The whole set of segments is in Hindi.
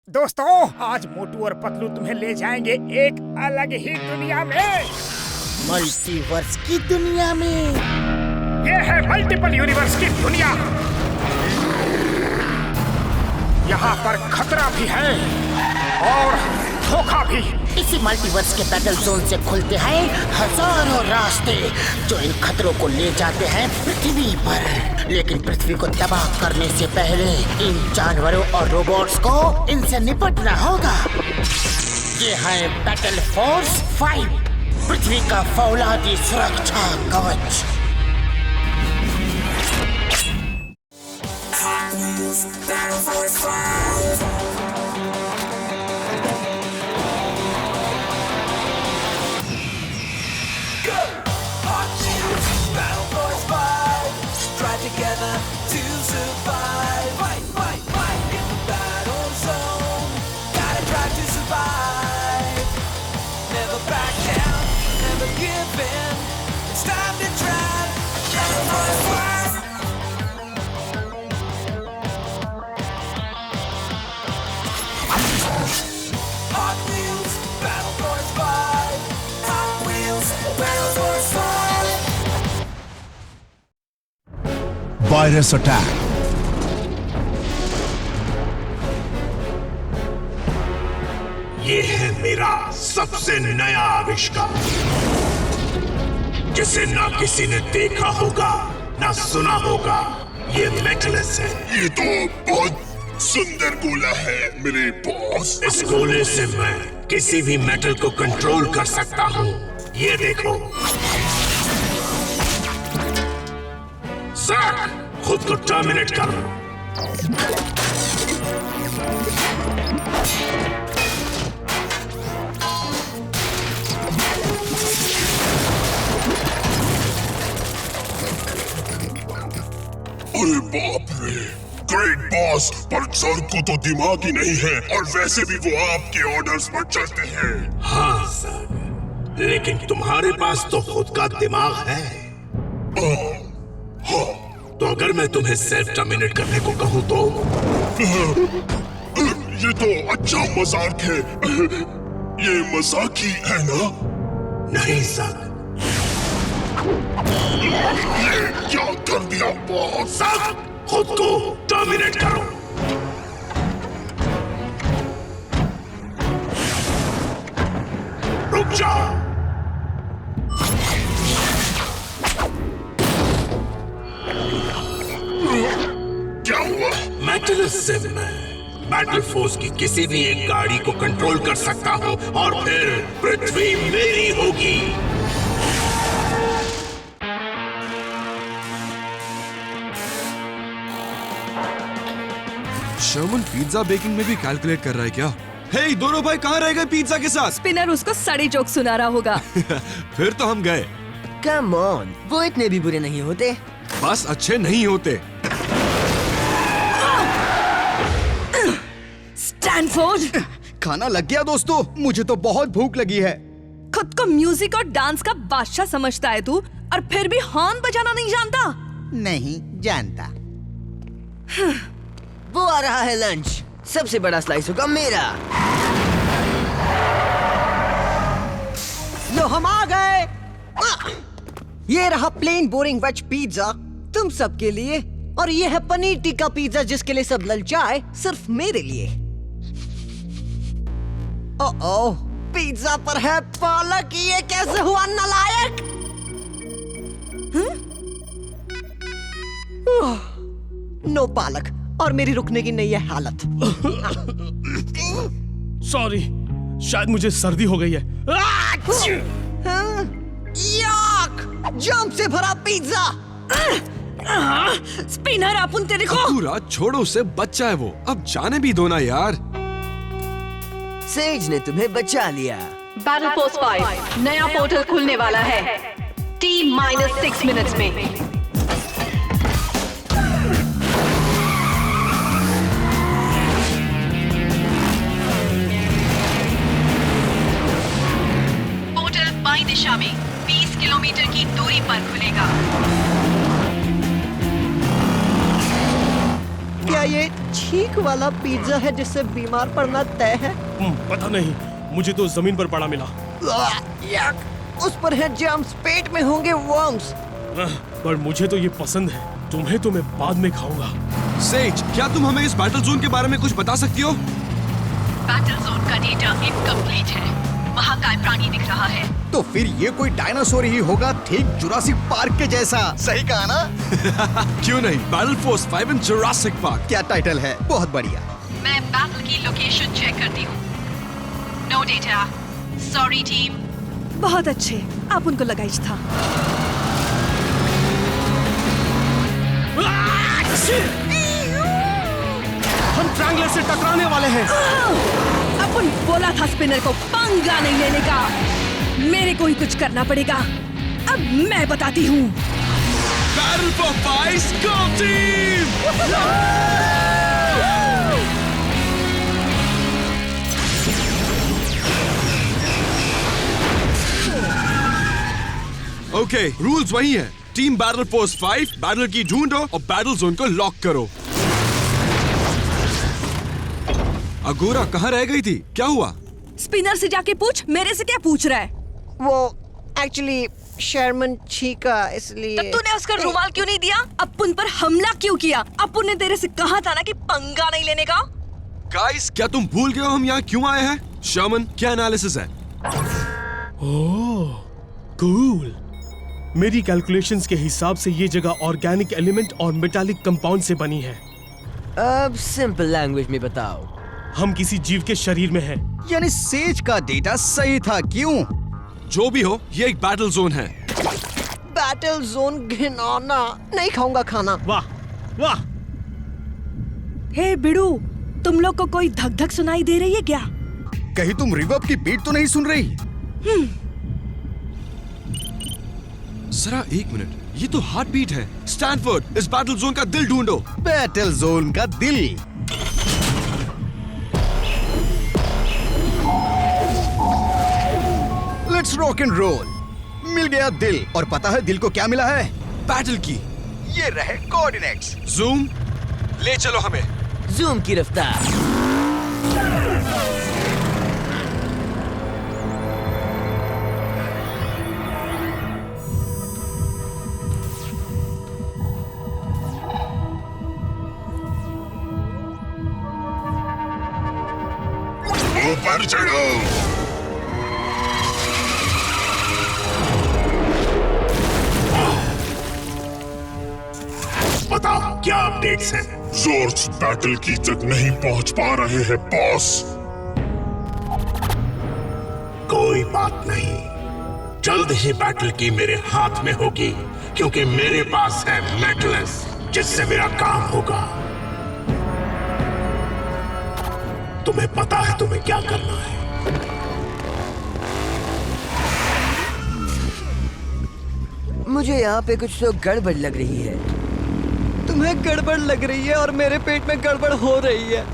दोस्तों, आज मोटू और पतलू तुम्हें ले जाएंगे एक अलग ही दुनिया में। मल्टीवर्स की दुनिया में। ये है मल्टीपल यूनिवर्स की दुनिया। यहाँ पर खतरा भी है और धोखा भी। इसी मल्टीवर्स के बैटल जोन से खुलते हैं हजारों रास्ते जो इन खतरों को ले जाते हैं पृथ्वी पर। लेकिन पृथ्वी को तबाह करने से पहले इन जानवरों और रोबोट्स को इनसे निपटना होगा। ये है बैटल फोर्स 5, पृथ्वी का फौलादी सुरक्षा कवच। Together to survive. Fight, fight, fight in the battle zone. Gotta drive to survive. Never back down, never give in. It's time to drive. Battle Force 5. Hot Wheels, Battle Force 5. Hot Wheels, Battle Force 5. Virus attack. ये है मेरा सबसे नया आविष्कार जिसे ना किसी ने देखा होगा ना सुना होगा। ये मेटलस है। ये तो बहुत सुंदर गोला है मेरे बॉस। इस गोले से मैं किसी भी मेटल को कंट्रोल कर सकता हूँ। ये देखो ज़ैक, खुद को टर्मिनेट कर। अरे बाप रे, ग्रेट बॉस, पर सर को तो दिमाग ही नहीं है और वैसे भी वो आपके ऑर्डर्स पर चलते हैं। हाँ सर, लेकिन तुम्हारे पास तो खुद का दिमाग है। हाँ। तो अगर मैं तुम्हें सेल्फ टर्मिनेट करने को कहूँ तो? ये तो अच्छा मजाक है। ये मजाक ही है ना? नहीं सर। ये क्या कर दिया बॉस? सर, खुद को टर्मिनेट करो। रुक जाओ। क्या हुआ? मेटलस से मैं बैटल फोर्स की किसी भी एक गाड़ी को कंट्रोल कर सकता हूँ और फिर पृथ्वी मेरी होगी। शर्मन पिज्जा बेकिंग में भी कैलकुलेट कर रहा है क्या? हे, दोनों भाई कहाँ रह गए पिज्जा के साथ? स्पिनर उसको सड़ी जोक सुना रहा होगा। फिर तो हम गए। कम ऑन, वो इतने भी बुरे नहीं होते। बस अच्छे नहीं होते। स्टैनफोर्ड, खाना लग गया दोस्तों, मुझे तो बहुत भूख लगी है। खुद को म्यूजिक और डांस का बादशाह समझता है तू, और फिर भी हॉर्न बजाना नहीं जानता। नहीं जानता। वो आ रहा है लंच, सबसे बड़ा स्लाइस होगा मेरा। लो, हम आ गए। ये रहा प्लेन बोरिंग वेज पिज्जा तुम सबके लिए, और ये है पनीर टिक्का पिज्जा जिसके लिए सब ललचाए सिर्फ मेरे लिए। ओह, पिज्जा पर है पालक। ये कैसे हुआ नालायक? नो पालक, और मेरी रुकने की नहीं है हालत। सॉरी, शायद मुझे सर्दी हो गई है। याक! जंप से भरा पिज्जा। स्पिनर, अपन तेरे को। पूरा छोड़ो, उसे बच्चा है वो, अब जाने भी दो ना यार। सेज ने तुम्हें बचा लिया। बैटल फोर्स 5 नया पोर्टल खुलने वाला है T-6 मिनट्स में। बाईं दिशा में 20 किलोमीटर की दूरी पर खुलेगा। ये छींक वाला पिज्जा है जिससे बीमार पड़ना तय है? पता नहीं, मुझे तो जमीन पर पड़ा मिला। उस पर है जर्म्स, पेट में होंगे वर्म्स। पर मुझे तो ये पसंद है। तुम्हें तो मैं बाद में खाऊंगा। सेज, क्या तुम हमें इस बैटल जोन के बारे में कुछ बता सकती हो? बैटल जोन का डेटा इनकम्प्लीट है। महाकाय प्राणी दिख रहा है। तो फिर ये कोई डायनासोर ही होगा, ठीक जुरासिक पार्क के जैसा। सही कहा ना? क्यों नहीं, बैटल फोर्स 5 इन जुरासिक पार्क। क्या टाइटल है, बहुत बढ़िया। मैं बैटल की लोकेशन चेक करती हूँ। No data. Sorry team. बहुत अच्छे, आप उनको लगाइज था। हम ट्रायंगलर से टकराने वाले हैं। अपन बोला था स्पिनर को पंगा नहीं लेने का। मेरे को ही कुछ करना पड़ेगा। अब मैं बताती हूँ। Battle for 5 go team! Okay, rules वही है। टीम बैटल फोर्स 5 बैटल की ढूंढो और बैटल जोन को लॉक करो। अगोरा कहाँ रह गई थी? क्या हुआ? स्पिनर से जाके पूछ, मेरे से क्या पूछ रहा है? वो एक्चुअली शर्मन छीका, इसलिए। तब तूने उसका रुमाल क्यों नहीं दिया? अपुन पर हमला क्यों किया? अपुन ने तेरे से कहा था ना कि पंगा नहीं लेने का। गाइस, क्या तुम भूल गए हो हम यहाँ क्यों आए हैं? शर्मन, क्या एनालिसिस है? ओह, कूल। मेरी कैलकुलेशंस के हिसाब से ये जगह ऑर्गेनिक एलिमेंट और मेटालिक कंपाउंड से बनी है। अब सिंपल लैंग्वेज में बताओ। हम किसी जीव के शरीर में हैं। यानी सेज का डेटा सही था, क्यों? जो भी हो, ये एक बैटल जोन है। बैटल जोन घिनौना, नहीं खाऊंगा खाना। वाह वाह। हे बिड़ू, तुम लोग को कोई धक धक सुनाई दे रही है क्या? कहीं तुम रिवर्ब की बीट तो नहीं सुन रही? जरा एक मिनट, ये तो हार्ट बीट है। स्टैनफोर्ड, इस बैटल जोन का दिल ढूंढो। बैटल जोन का दिल। Let's rock and roll. मिल गया दिल, और पता है दिल को क्या मिला है? बैटल की। ये रहे कोऑर्डिनेट्स। जूम, ले चलो हमें। जूम की रफ्तार। ऊपर चढ़ो। बताओ, क्या अपडेट्स हैं? जोर्स बैटल की तक नहीं पहुंच पा रहे हैं बॉस। कोई बात नहीं, जल्द ही बैटल की मेरे हाथ में होगी, क्योंकि मेरे पास है मेटलस, जिससे मेरा काम होगा। तुम्हें पता है तुम्हें क्या करना है। मुझे यहाँ पे कुछ तो गड़बड़ लग रही है। तुम्हें गड़बड़ लग रही है और मेरे पेट में गड़बड़ हो रही है।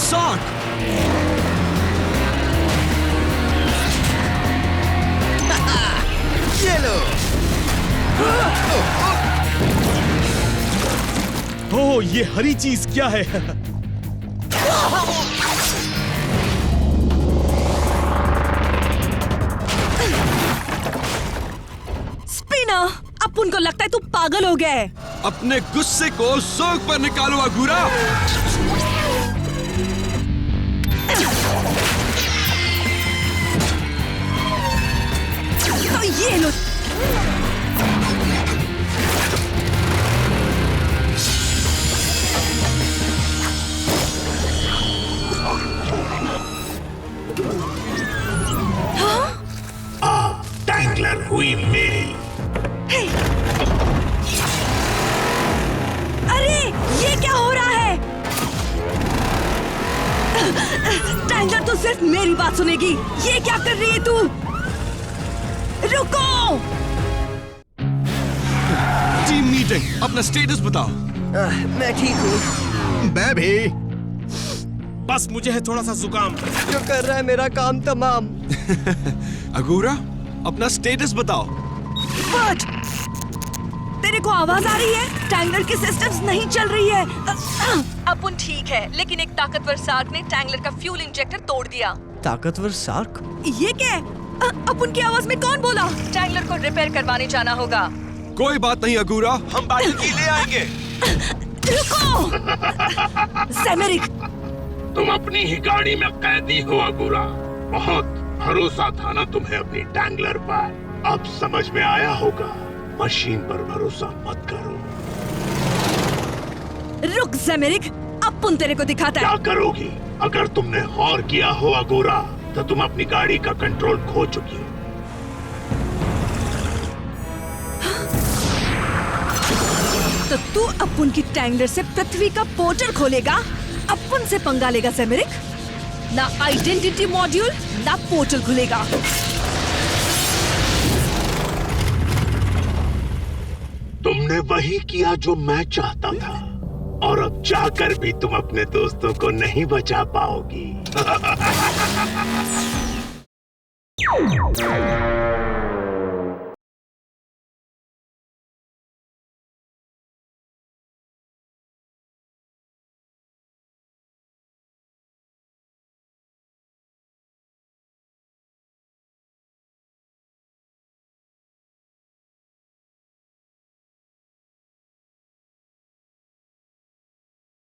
शॉट। ये लो। ओह, ये हरी चीज क्या है? स्पिनर, अब उनको लगता है तू पागल हो गया है। अपने गुस्से को जोक पर निकालो अगूरा। तो ये लो। टैंगलर हुई मेरी। अरे, ये क्या हो रहा है? टैंगलर तो सिर्फ मेरी बात सुनेगी। ये क्या कर रही है तू? रुको। टीम मीटिंग, अपना स्टेटस बताओ। मैं ठीक हूँ। मैं भी। बस मुझे है थोड़ा सा जुकाम। जो कर रहा है मेरा काम तमाम। अगूरा, अपना स्टेटस बताओ। व्हाट? तेरे को आवाज आ रही है? टैंगलर की सिस्टम्स नहीं चल रही है। अपुन ठीक है, लेकिन एक ताकतवर शार्क ने टैंगलर का फ्यूल इंजेक्टर तोड़ दिया। ताकतवर शार्क? ये क्या है? अपुन की आवाज में कौन बोला? टैंगलर को रिपेयर करवाने जाना होगा। कोई बात नहीं अगूरा, हम बैटल की ले आएंगे। रुको! सेमेरिक! तुम अपनी ही गाड़ी में कैदी हो अगूरा। बहुत भरोसा था ना तुम्हें अपनी टैंगलर पर। अब समझ में आया होगा, मशीन पर भरोसा मत करो। रुक सेमेरिक, अपुन तेरे को दिखाता है। क्या करोगी? अगर तुमने गौर किया हो अगूरा, तो तुम अपनी गाड़ी का कंट्रोल खो चुकी हो। तो तू अपुन की टैंगलर से पृथ्वी का पोर्टल खोलेगा? अपुन से पंगा लेगा सेमेरिक? ना आइडेंटिटी मॉड्यूल ना पोर्टल खुलेगा। तुमने वही किया जो मैं चाहता था, और अब चाहकर भी तुम अपने दोस्तों को नहीं बचा पाओगी।